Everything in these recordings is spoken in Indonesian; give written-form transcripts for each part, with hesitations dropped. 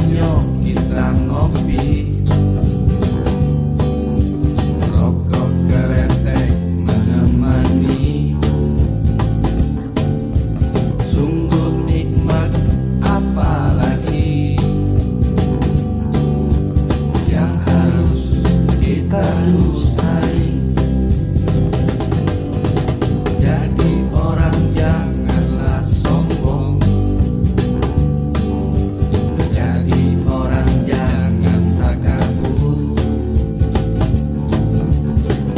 Ayo kita ngopi, rokok keretek menemani. Sungguh nikmat, apalagi yang harus kita lestari. Jadi orang janganlah sombong, jadi orang jangan takabur.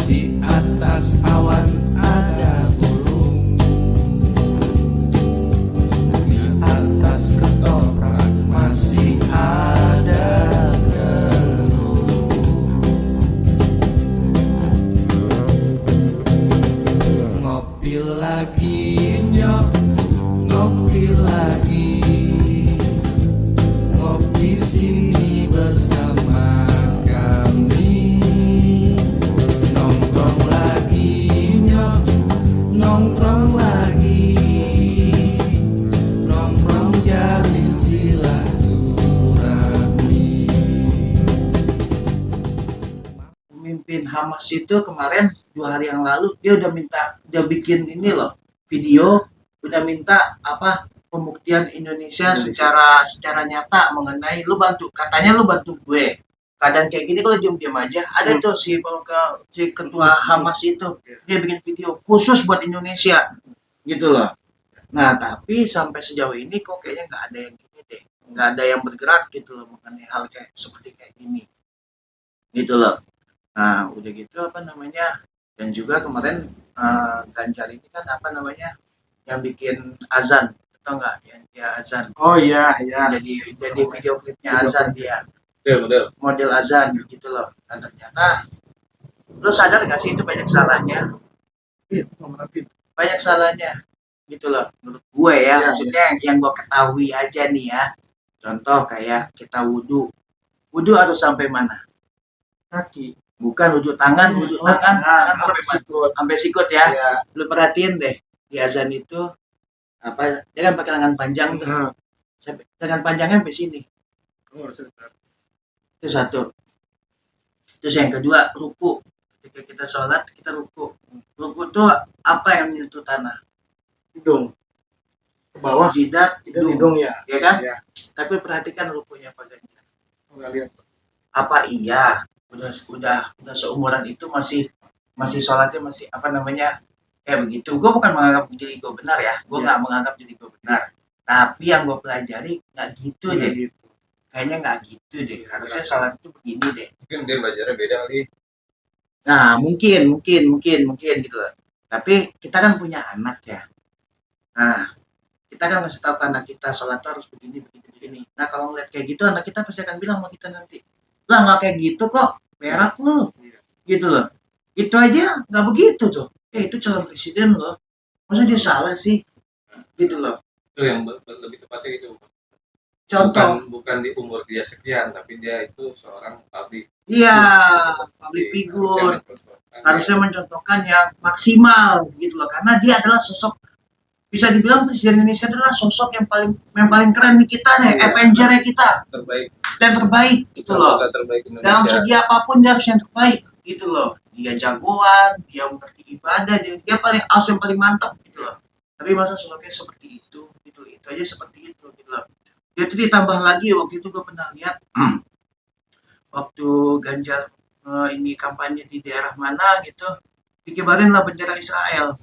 Di atas awan ada burung, di atas ketoprak masih ada telur. Ngopi lagi nyok, ngopi lagi, ngopi sini bersama kami. Nongkrong lagi nyok, nongkrong lagi, nongkrong jalin silaturahmi. Pemimpin Hamas itu kemarin 2 hari yang lalu dia udah bikin ini loh video, udah minta pembuktian Indonesia secara nyata mengenai katanya lu bantu gue keadaan kayak gini. Kalau diam aja ada tuh si ketua Hamas itu dia bikin video khusus buat Indonesia gitu loh. Nah tapi sampai sejauh ini kok kayaknya nggak ada yang gini deh, nggak ada yang bergerak gitu loh mengenai hal seperti kayak gini gitu loh. Nah, udah gitu dan juga kemarin Ganjar ini kan yang bikin azan, atau enggak yang dia azan. Oh iya, iya. Jadi video klipnya azan dia. Model. Azan gitu loh. Dan ternyata lu sadar gak sih itu banyak salahnya? Iya, nanti. Banyak salahnya gitu loh. Menurut gue ya, maksudnya yang gue ketahui aja nih ya. Contoh kayak kita wudhu. Wudhu harus sampai mana? Kaki. Bukan wudhu tangan, sampai sikut ya. Iya. Lu perhatiin deh di azan itu dia kan pakai lengan panjang tuh. Lengan panjangnya sampai sini. Itu satu. Terus yang kedua, ruku. Ketika kita sholat, kita ruku. Ruku tuh apa yang menyentuh tanah? Hidung. Ke bawah. Jidat, Hidung ya. Ya kan? Iya. Tapi perhatikan rukunya Pak Ganjar. Enggak lihat. Apa iya udah seumuran itu masih sholatnya masih kayak begitu. Gue bukan menganggap diri gue benar ya, gue nggak menganggap diri gue benar, tapi yang gue pelajari nggak gitu deh, Gitu. kayaknya nggak gitu deh, harusnya sholat itu begini deh. Mungkin dia belajarnya beda kali. Nah mungkin gitu loh. Tapi kita kan punya anak ya, nah kita kan ngasih tahu ke anak kita sholat itu harus begini. Nah kalau ngeliat kayak gitu anak kita pasti akan bilang sama kita nanti, lah nggak kayak gitu kok, berak lu gitu loh. Itu aja nggak begitu tuh, itu calon presiden loh, masa dia salah sih gitu loh. Itu yang lebih tepatnya gitu. Contoh Bukan di umur dia sekian, tapi dia itu seorang public. Iya, public figure harusnya mencontohkan yang maksimal gitu loh, karena dia adalah sosok, bisa dibilang presiden Indonesia adalah sosok yang paling keren di kita nih, Avenger-nya kita terbaik gitu loh. Dalam segi apapun dia harus yang terbaik gitu loh. Dia jagoan, dia mengerti ibadah, dia paling yang paling mantap gitu loh. Tapi masa sosoknya seperti itu gitu, itu aja seperti itu gitu loh. Dia tuh ditambah lagi, waktu itu gue pernah lihat waktu Ganjar ini kampanye di daerah mana gitu, dikibarin lah bendera Israel.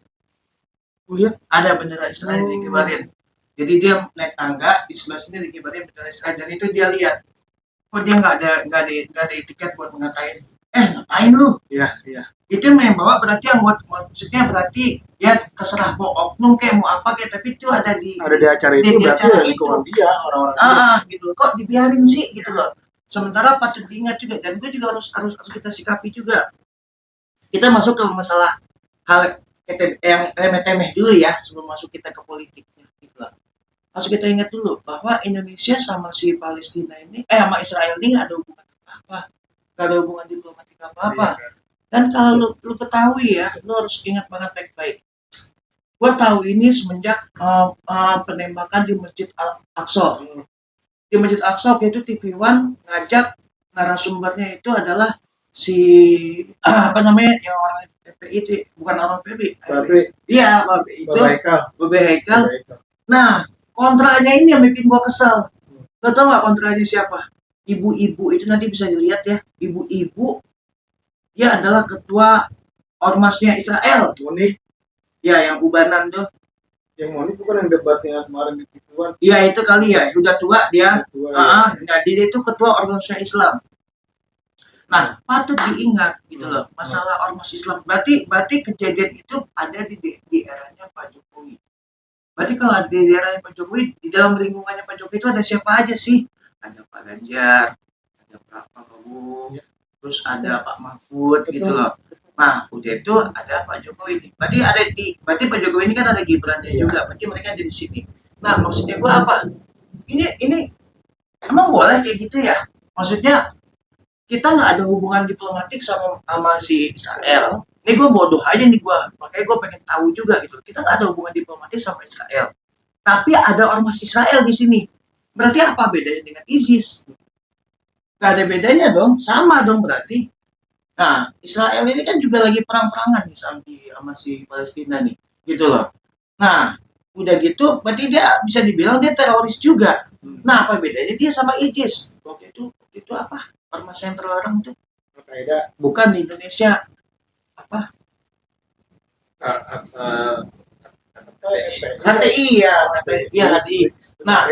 Lihat ada bendera Israel dikibarin. Jadi dia naik tangga di sebelah sini dikibarin bendera Israel, dan itu dia lihat. Kok dia nggak ada tiket buat ngatain, ngapain lu? Iya. Itu yang bawa berarti yang maksudnya berarti ya terserah mau oknum kayak mau apa kayak, tapi itu ada di acara itu berarti ya lingkungan dia, orang-orang gitu. Kok dibiarin sih gitu loh. Sementara patut diingat juga, dan itu juga harus kita sikapi juga. Kita masuk ke masalah hal yang remeh-temeh dulu ya sebelum masuk kita ke politiknya gitu loh. Harus kita ingat dulu bahwa Indonesia sama si Palestina ini sama Israel ini nggak ada hubungan apa-apa, nggak ada hubungan diplomatik apa-apa. Dan kalau lu ketahui ya, lu harus ingat banget baik-baik. Gue tahu ini semenjak penembakan di Masjid Al-Aqsa. di Masjid Aqsa waktu itu TV One ngajak narasumbernya itu adalah si apa namanya yang orang FPI itu, bukan orang FPI. Tapi Iya, itu Baikal. Bobe Haikal. Nah, kontranya ini yang bikin gua kesel. Lo tau gak kontranya siapa? Ibu-ibu itu nanti bisa dilihat ya. Ibu-ibu dia adalah ketua ormasnya Israel. Monik, Ya, yang ubanan tuh. yang Monik bukan yang debatnya kemarin di TV-an. Iya, itu kali ya. Udah tua dia. Ketua, Nah, dia itu ketua organisasi Islam. Nah, patut diingat gitu loh, masalah ormas Islam. Berarti kejadian itu ada di eranya Pak Jokowi. Berarti kalau ada di eranya Pak Jokowi, di dalam lingkungannya Pak Jokowi itu ada siapa aja sih? Ada Pak Ganjar, ada Pak Prabowo, terus ada Pak Mahfud gitu loh. Nah, udah itu ada Pak Jokowi. Berarti Pak Jokowi ini kan ada Gibrannya juga. Berarti mereka ada di sini. Nah, maksudnya gua apa? Ini emang boleh kayak gitu ya? Maksudnya kita nggak ada hubungan diplomatik sama si Israel. Ini gue bodoh aja nih gue, makanya gue pengen tahu juga gitu. Kita nggak ada hubungan diplomatik sama Israel, tapi ada ormas Israel di sini. Berarti apa bedanya dengan ISIS? Gak ada bedanya dong, sama dong berarti. Nah, Israel ini kan juga lagi perang-perangan nih sama si Palestina nih, gitu loh. Nah, udah gitu, berarti dia bisa dibilang dia teroris juga. Nah, apa bedanya dia sama ISIS? Waktu itu apa? Ormas yang terlarang itu Al-Qaeda. bukan di Indonesia apa? HTI ya, HTI. Nah,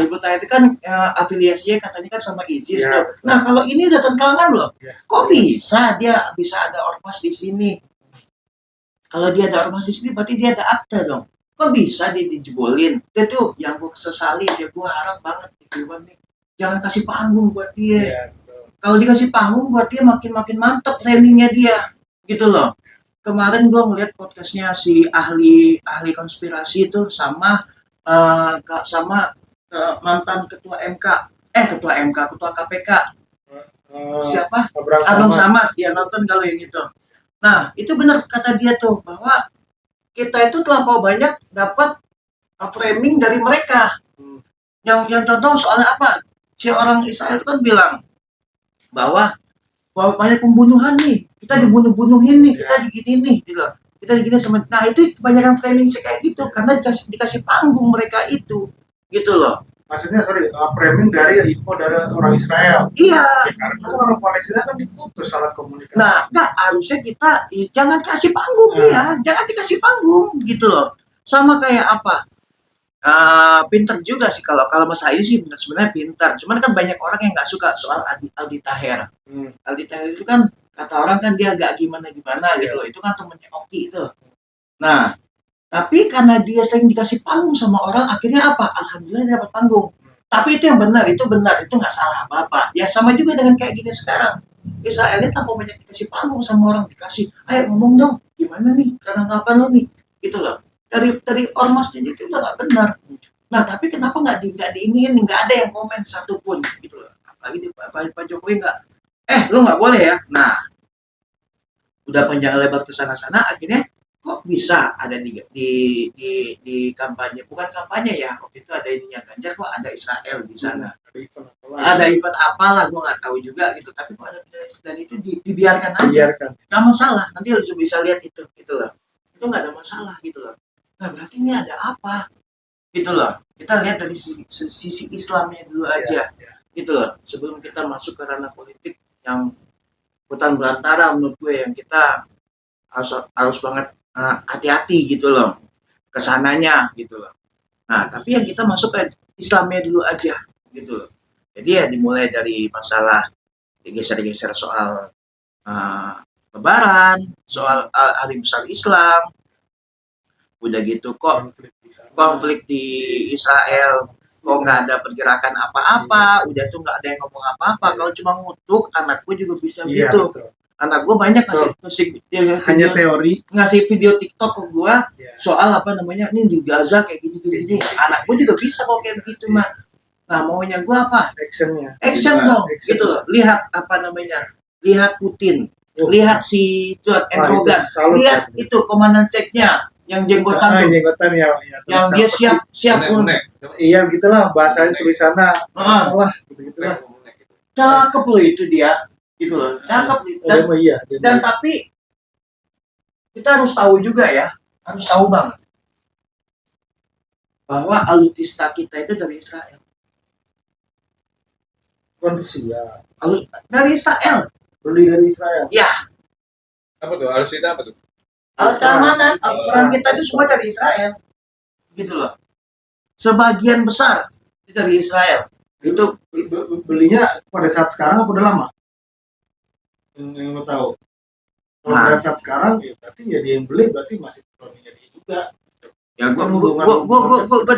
Hizbut Tahrir itu kan afiliasinya katanya kan sama ISIS Ya, tuh. Nah, kalau ini udah tentangan loh. Ya. Kok bisa dia bisa ada ormas di sini? Kalau dia ada ormas di sini berarti dia ada akte dong. Kok bisa dia dijebolin? Itu yang gue sesali, dia gue harap banget gitu nih. Jangan kasih panggung buat dia. Ya. Kalau dikasih panggung buat dia makin mantap framingnya dia, gitu loh. Kemarin gue ngeliat podcastnya si ahli konspirasi itu sama mantan ketua KPK siapa? Abang Samad, ya nonton kalau yang itu. Nah itu benar kata dia tuh bahwa kita itu terlampau banyak dapat framing dari mereka. Yang contoh soalnya apa? Si orang Israel itu kan bilang bahwa banyak pembunuhan nih, kita dibunuh-bunuhin nih, kita digini nih, gitu. Kita digini sama. Nah itu kebanyakan framing kayak gitu karena dikasih panggung mereka itu, gitu loh. Maksudnya framing dari info dari orang Israel. Iya. Ya, karena kan orang Palestina kan diputus alat komunikasi. Nah, harusnya kita jangan kasih panggung ya, jangan dikasih panggung, gitu loh. Sama kayak apa? Pinter juga sih kalau Mas Ayu sih sebenarnya pintar. Cuman kan banyak orang yang nggak suka soal Aldi Taher. Aldi Taher itu kan kata orang kan dia agak gimana gitu loh. Itu kan temennya Oki itu. Nah, tapi karena dia sering dikasih panggung sama orang, akhirnya apa? Alhamdulillah dia dapat panggung. Tapi itu yang benar, itu nggak salah apa-apa. Ya sama juga dengan kayak gini sekarang. Israel ini tanpa banyak dikasih panggung sama orang, dikasih, ayo ngomong dong, gimana nih? Karena ngapain lo nih? Gitu loh. Dari ormasnya itu udah nggak benar. Nah tapi kenapa nggak diiniin, nggak ada yang komen satupun gitu loh. Apalagi Pak Jokowi nggak, lo nggak boleh ya. Nah udah panjang lebar ke sana akhirnya kok bisa ada di kampanye, bukan kampanye ya, waktu itu ada ininya Ganjar, kok ada Israel di sana. Ada event apalah gue nggak tahu juga gitu, tapi kok ada dan itu dibiarkan aja, nggak masalah, nanti lo bisa lihat itu gitu loh, itu nggak ada masalah gitu loh. Nah berarti ini ada apa gitu loh, kita lihat dari sisi Islamnya dulu aja gitu loh, sebelum kita masuk ke ranah politik yang hutan belantara menurut gue, yang kita harus banget hati-hati gitu loh kesananya gitu loh. Nah tapi yang kita masuk ke Islamnya dulu aja gitu loh. Jadi ya dimulai dari masalah digeser-geser soal Lebaran, soal hari besar Islam, udah gitu kok konflik di Israel kok nggak ada pergerakan apa-apa, udah tuh nggak ada yang ngomong apa-apa. Kalau cuma ngutuk, anak gue juga bisa gitu. Betul. Anak gue banyak hanya teori, ngasih video TikTok ke gue soal apa namanya, ini di Gaza kayak gini. Anak gue juga bisa kok kayak begitu mah. Nah maunya gue apa? Action dong, gitu loh. Lihat apa namanya, lihat Putin, lihat si Erdogan, lihat itu komandan ceknya. yang jenggotan tuh, jenggotan ya, yang dia siap Unek. iya gitulah bahasanya tulisannya Ah. lah gitu-gitulah. cakep loh itu dia, gitu loh, cakep. Dia mah iya, dia Dan mah tapi kita harus tahu juga ya, harus tahu banget bahwa alutista kita itu dari Israel. bukan Rusia, Dari Israel. beli dari Israel. Ya, Apa tuh? Alusita apa tuh? alat keamanan, peran kita itu semua dari Israel. Gitu loh. Sebagian besar itu dari Israel. Itu Belinya pada saat sekarang apa udah lama? Yang lo tahu. Kalau Nah. pada saat sekarang ya berarti ya dia yang beli berarti masih koloninya dia juga. ya gua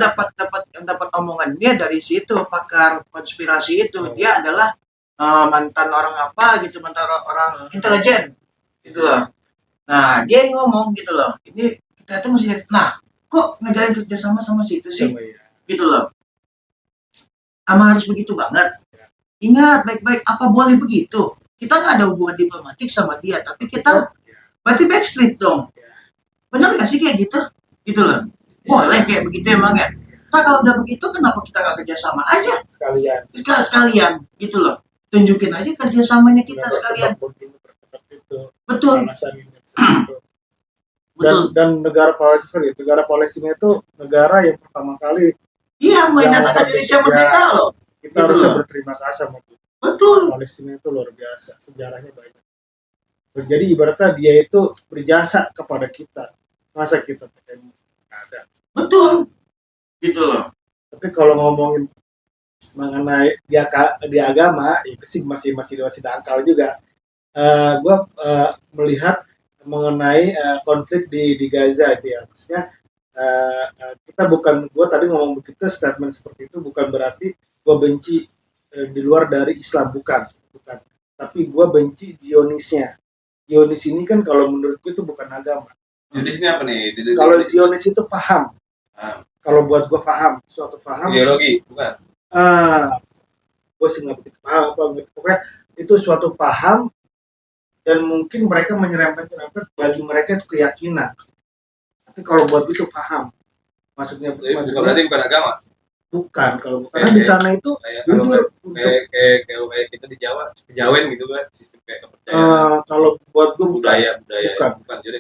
dapat omongan dia dari situ, pakar konspirasi itu. Dia adalah mantan orang apa gitu, mantan orang intelijen gitu loh. Nah, dia yang ngomong gitu loh, ini kita itu masih, nah kok ngejalin kerjasama sama situ sih, Sama ya. gitu loh. Emang harus begitu banget? Ingat baik-baik, apa boleh begitu? Kita nggak ada hubungan diplomatik sama dia, tapi kita berarti backstreet dong. Benar nggak sih kayak gitu? Gitu loh. Boleh kayak begitu emang ya? Nah, kalau udah begitu, kenapa kita nggak kerjasama aja? Sekalian. Sekalian, gitu loh. Tunjukin aja kerjasamanya kita sekalian. Betul. Betul. Dan negara Palestina itu negara yang pertama kali Iya, menyatakan Indonesia merdeka loh. kita harus berterima kasih sama Betul. Palestina itu luar biasa, sejarahnya banyak. Jadi ibaratnya dia itu berjasa kepada kita, masa kita pengen ada. Betul. Gitu loh. Tapi kalau ngomongin mengenai di agama, itu sih masih dangkal juga. Gue melihat mengenai konflik di Gaza itu ya, maksudnya gue tadi ngomong begitu, statement seperti itu bukan berarti gue benci di luar dari Islam, bukan, tapi gue benci Zionisnya. Zionis ini kan kalau menurutku itu bukan agama. Jadi sini apa nih? Kalau Zionis itu paham, kalau buat gue paham, suatu paham. Ideologi, bukan? Gue sih nggak begitu paham pokoknya itu suatu paham, dan mungkin mereka menyerempet bagi mereka itu keyakinan. Tapi kalau buat itu paham, maksudnya Berarti bukan agama. bukan, karena di sana itu jujur kayak kita di Jawa, kejawen gitu kan, sistem kayak kepercayaan. kalau buat gue budaya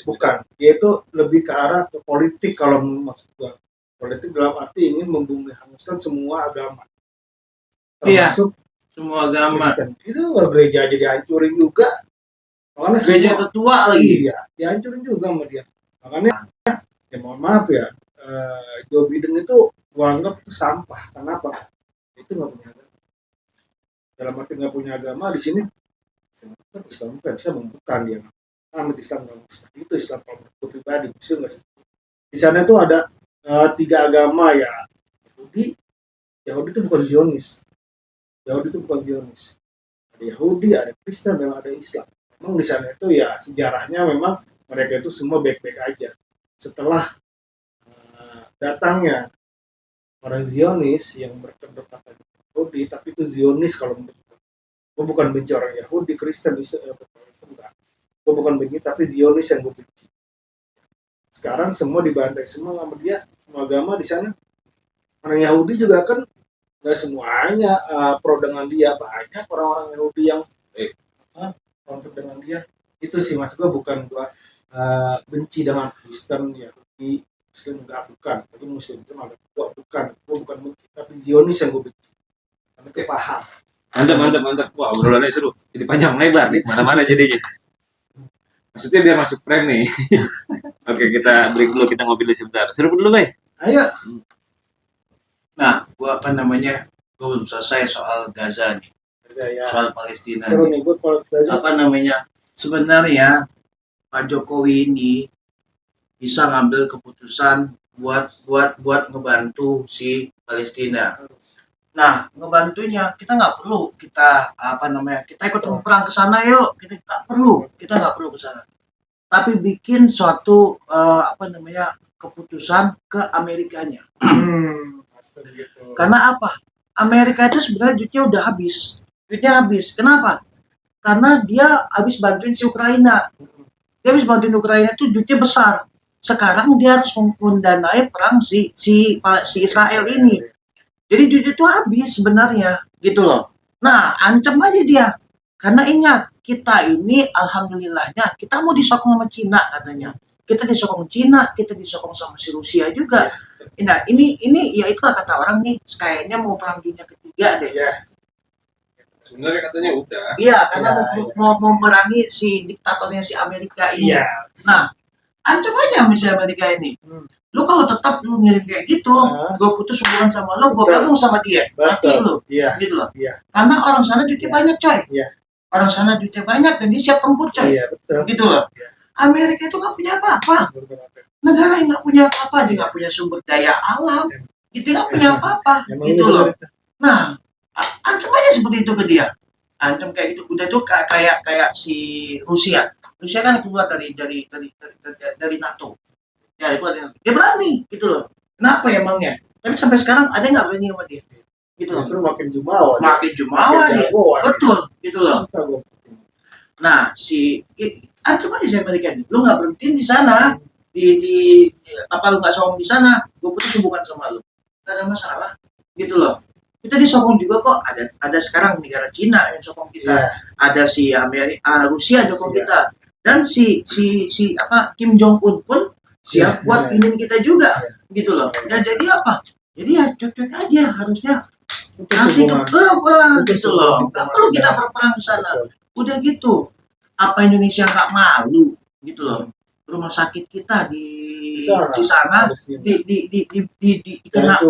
bukan, dia itu lebih ke arah ke politik. Kalau maksud gue politik dalam arti ingin membumi hanguskan semua agama, termasuk semua agama. Kristen. Itu gereja aja dihancurin juga. Makanya gereja tertua lagi. Iya, dihancurin juga sama dia. Makanya ya mohon maaf ya, Joe Biden itu gua anggap itu sampah. Kenapa? Itu nggak punya agama. Dalam arti nggak punya agama di sini, Islam nggak bisa membuka dia. Islam nggak seperti itu. Islam kalau menurut pribadi, Muslim nggak seperti itu. Di sana itu ada 3 agama ya. Yahudi itu bukan Zionis. Ada Yahudi, ada Kristen, memang ada Islam. Memang di sana itu ya sejarahnya memang mereka itu semua baik-baik aja. Setelah datangnya orang Zionis yang berpendapat Yahudi, tapi itu Zionis kalau menurut gue bukan benci orang Yahudi, Kristen, enggak. Gue bukan benci, tapi Zionis yang gue benci. Sekarang semua dibantai semua sama dia, semua agama di sana. Orang Yahudi juga kan nggak semuanya pro dengan dia, banyak orang-orang Yahudi yang konflik dengan dia. Itu sih mas gue, bukan gue benci dengan Kristen, Yahudi, Muslim, enggak, bukan. Tapi Muslim itu malah gue bukan benci, tapi Zionis yang gue benci. Karena itu paham. Mantap. Wah, obrolannya seru. Jadi panjang lebar nih, mana-mana jadinya. Maksudnya biar masuk frame nih. Oke, kita break dulu, kita ngobrol sebentar. Seru dulu, Bay. Ayo. Nah, gua belum selesai soal Gaza nih. Ya. Soal Palestina. Seru nih, gue kalau Gaza. Sebenarnya Pak Jokowi ini bisa ngambil keputusan buat ngebantu si Palestina. Nah, ngebantunya kita nggak perlu kita ikut perang ke sana yuk. Kita nggak perlu ke sana. Tapi bikin suatu keputusan ke Amerikanya. Karena apa? Amerika itu sebenarnya duitnya udah habis. Kenapa? Karena dia habis bantuin si Ukraina. Dia habis bantuin Ukraina itu duitnya besar. sekarang dia harus mendanai perang si Israel ini. Jadi duit itu habis sebenarnya gitu loh. Nah, ancam aja dia. Karena ingat, kita ini alhamdulillahnya kita mau disokong sama Cina katanya. Kita disokong Cina, kita disokong sama si Rusia juga. Nah, ini ya itulah kata orang nih, kayaknya mau perang dunia ketiga deh. Ya, Sebenarnya katanya udah. Iya, karena Ya, mau memerangi si diktatornya si Amerika ini. iya. Nah, ancam aja sama si Amerika ini. Lu kalau tetap lu ngirim kayak gitu, gue putus hubungan sama lu, gue Betul. gabung sama dia, mati Betul. lu, Iya. gitu loh. Iya. Karena orang sana duitnya Iya. banyak, coy. Iya. Orang sana duitnya banyak dan dia siap tempur, coy. Iya, betul. Gitu loh. Iya. Amerika itu nggak punya apa-apa. Negara yang nggak punya apa-apa, dia nggak punya sumber daya alam, gitu nggak punya apa-apa, Emang gitu ini loh. benar. Nah, ancam aja seperti itu ke dia. Ancam kayak gitu. Udah tuh kayak si Rusia. Rusia kan keluar dari NATO. Ya itu ada. Dia berani, gitu loh. Kenapa ya emangnya? Tapi sampai sekarang ada nggak berani sama dia? Gitu loh. Justru makin jumawa. Makin jumawa dia. jagoan. Betul, gitu loh. Kita gua- Nah, ancam aja si Amerika ini. Lu nggak berhenti di sana, di apa lu nggak sokong di sana, gue putus hubungan sama lu. Gak ada masalah, gitu loh. Kita disokong juga kok. Ada sekarang negara Cina yang sokong kita. Iya. Ada si Rusia sokong Rusia. kita. Dan si Kim Jong Un pun siap Iya, buat iya. pinin kita juga, Iya. gitu loh. Dan jadi apa? Jadi ya cuek-cuek aja harusnya Putus kasih hubungan. keperang, Putus gitu loh. hubungan. Gak perlu kita berperang di sana. Betul. Udah gitu. Apa Indonesia nggak malu, gitu loh. Rumah sakit kita di sana Harusnya.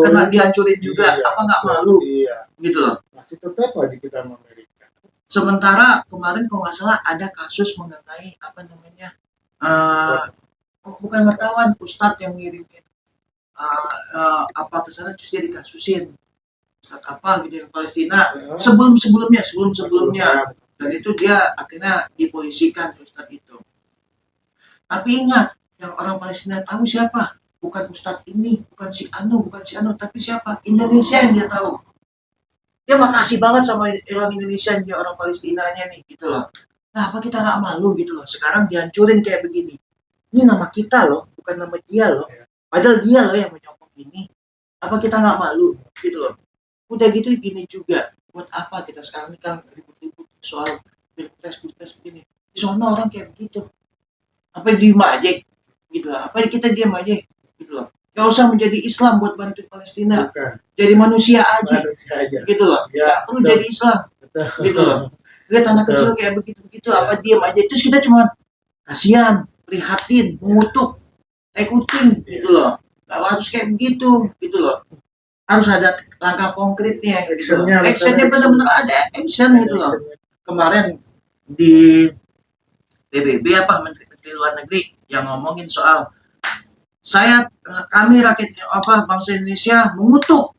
kena dihancurin juga, Iya, apa nggak malu, Iya. gitu loh. Masih tetap aja kita sama Amerika. Sementara kemarin kalau nggak salah ada kasus mengenai apa namanya, bukan wartawan, ustadz yang ngirimin apa ke sana terus dia dikasusin, ustadz apa gitu yang Palestina sebelumnya, dan itu dia akhirnya dipolisikan ustadz itu. Tapi ingat, yang orang Palestina tahu siapa? Bukan ustadz ini, bukan si Anu, tapi siapa? Indonesia yang dia tahu. Dia makasih banget sama orang Indonesia, dia orang Palestinanya nih, gitu loh. Nah, apa kita nggak malu gitu loh? Sekarang dihancurin kayak begini. Ini nama kita loh, bukan nama dia loh. Padahal dia loh yang menyokong ini. Apa kita nggak malu gitu loh? Udah gitu gini juga. Buat apa kita sekarang ini kan ribut-ribut soal pilpres begini. Di sana orang kayak begitu. Apa diem aja gitu loh. Apa kita diam aja gitu loh. Gak usah menjadi Islam buat bantu Palestina. Bukan. Jadi manusia aja Manusia aja. gitu loh. Ya, Gak perlu betul. jadi Islam Betul. gitu loh. Lihat anak Betul. kecil kayak begitu apa diam aja. Terus kita cuma kasihan, prihatin, mengutuk, kucing gitu loh. Gak harus kayak begitu gitu loh. Harus ada langkah konkretnya gitu loh. Actionnya, Actionnya action. benar-benar ada action gitu loh. Kemarin di PBB apa Menteri Luar Negeri yang ngomongin soal kami rakyat bangsa Indonesia mengutuk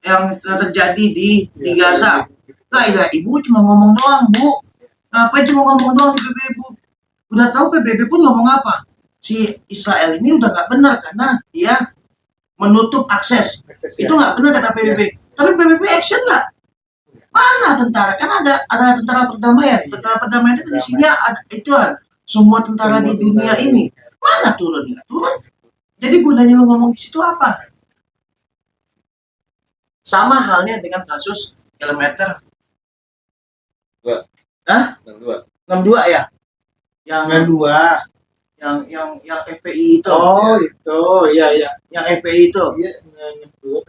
yang terjadi di Gaza. Nah, ya, ibu cuma ngomong doang, Bu. Ngapain cuma ngomong doang di PBB, Bu? Udah tahu PBB pun ngomong apa? Si Israel ini udah nggak benar karena dia menutup akses. Itu nggak benar kata PBB. Tapi PBB action nggak? Mana tentara? Kan ada tentara perdamaian. Tentara perdamaian itu isinya ada itu semua tentara di dunia ini. Mana turun? Nggak turun. Jadi gunanya lu ngomong di situ apa? Sama halnya dengan kasus kilometer 62 ya, yang FPI itu. Oh, itu, iya. Yang FPI itu. Iya, 62.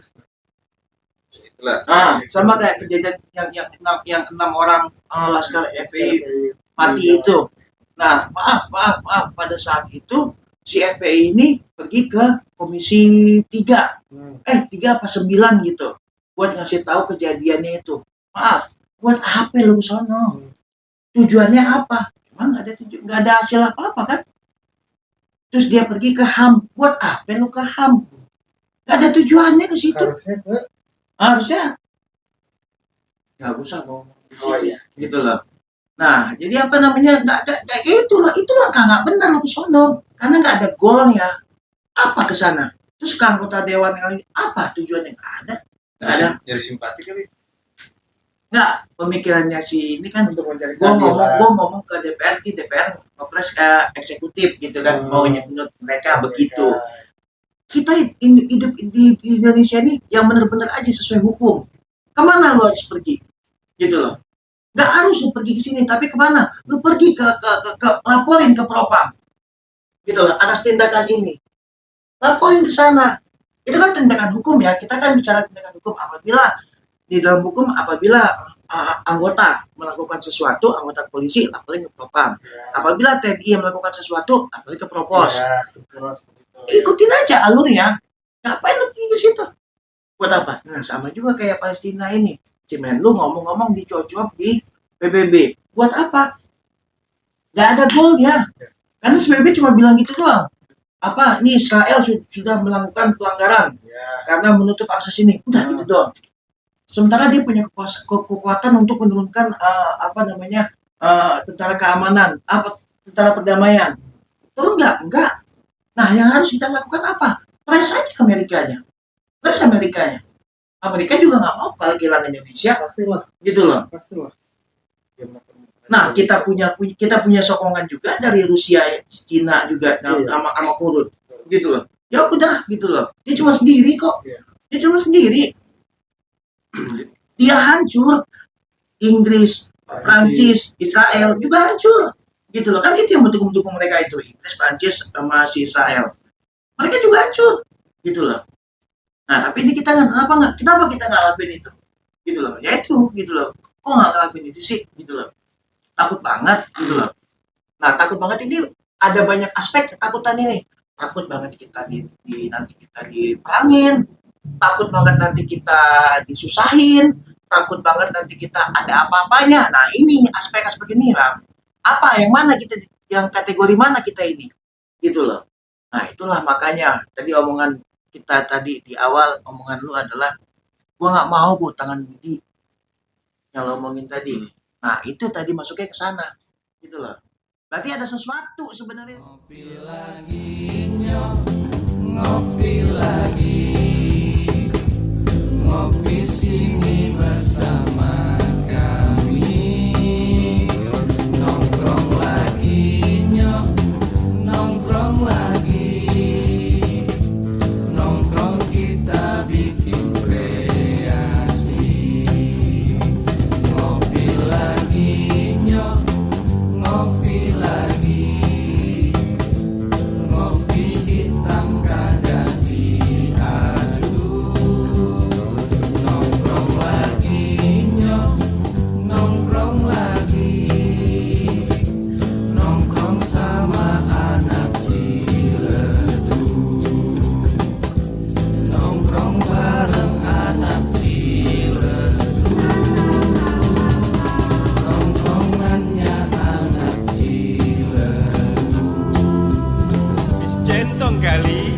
Itulah. Nah, sama kayak kejadian yang 6 orang laskar FPI mati itu. Nah, maaf, pada saat itu si FPI ini pergi ke Komisi 3. 3 apa 9 gitu. Buat ngasih tahu kejadiannya itu. Maaf, buat apa lu sono? Tujuannya apa? Emang nggak ada hasil apa-apa kan? Terus dia pergi ke HAM. Buat apa lu ke HAM? Nggak ada tujuannya ke situ. Harusnya nggak usah ngomong di sini. Oh, iya. Gitu loh. Nah, jadi apa namanya? Nggak kayak gitu lah. Itu langkah nggak benar lu ke sono. Karena nggak ada goalnya. Apa ke sana? Terus ke anggota dewan yang apa tujuannya? Nggak ada. Nggak ada. Jadi simpati kali. Nggak, pemikirannya si ini kan untuk mencari gue keadilan. ngomong ke DPR, di DPR ngepres ke eksekutif gitu kan, maunya menurut mereka begitu. Kita hidup di Indonesia ini yang benar-benar aja sesuai hukum. Kemana lu harus pergi? Gitu loh. Nggak harus lu pergi ke sini, tapi kemana? Lu pergi ke laporin ke propam. Gitu loh, atas tindakan ini. Laporin ke sana. Itu kan tindakan hukum ya. Kita kan bicara tindakan hukum apabila di dalam hukum apabila anggota melakukan sesuatu, anggota polisi laporin ke propam. Ya. Apabila TNI melakukan sesuatu, laporin ke propos. Ya, struktural seperti itu. Ikutin aja alurnya. Ngapain lu pergi ke situ? Buat apa? Nah, sama juga kayak Palestina ini. Cimenlu ngomong-ngomong dicocok di PBB. Buat apa? Gak ada goalnya. Karena PBB cuma bilang gitu doang. Apa? Ini Israel sudah melakukan pelanggaran Ya. karena menutup akses ini. Udah gitu doang. Sementara dia punya kekuatan untuk menurunkan tentara keamanan, tentara perdamaian. Terus enggak. Nah, yang harus kita lakukan apa? Trace aja Amerikanya. Amerika juga nggak mau kalau kehilangan Indonesia, Pastilah, gitu loh. pastilah. Dia melakukan- Nah, kita punya sokongan juga dari Rusia, Cina juga, Iya. sama Kurd, gitu loh. Ya udah, gitu loh. Dia cuma sendiri kok. Iya. Dia cuma sendiri. Dia hancur. Inggris, Prancis, Israel juga hancur, gitu loh. Kan itu yang mendukung mereka itu, Inggris, Prancis, sama si Israel. Mereka juga hancur, gitu loh. Nah, tapi ini kenapa kita nggak lakuin itu, gitu loh. Ya itu, gitu loh. Kok nggak ngelakuin itu sih, gitu loh. Takut banget, gitu loh. Nah, takut banget ini ada banyak aspek ketakutan ini. Takut banget nanti kita diperangin, takut banget nanti kita disusahin, takut banget nanti kita ada apa-apanya. Nah, ini aspek-aspek ini lah. Apa yang kategori mana kita ini, gitu loh. Nah, itulah makanya tadi omongan kita tadi di awal, omongan lu adalah gua nggak mau bu tangan budi yang lo omongin tadi. Nah, itu tadi masuknya ke sana, gitu loh. Berarti ada sesuatu sebenarnya. Ngopi lagi nyok, ngopi lagi, ngopi sini bersama kami, nongkrong lagi nyok, nongkrong lagi, nongkrong kita bikin kreasi, ngopi lagi nyok, ngopi lagi, ngopi hitam kagak diaduk, nongkrong lagi nyok, nongkrong lagi, nongkrong sama anak ciledug, nongkrong bareng anak ciledug, nongkrongannya anak ciledug. Bis centong kali.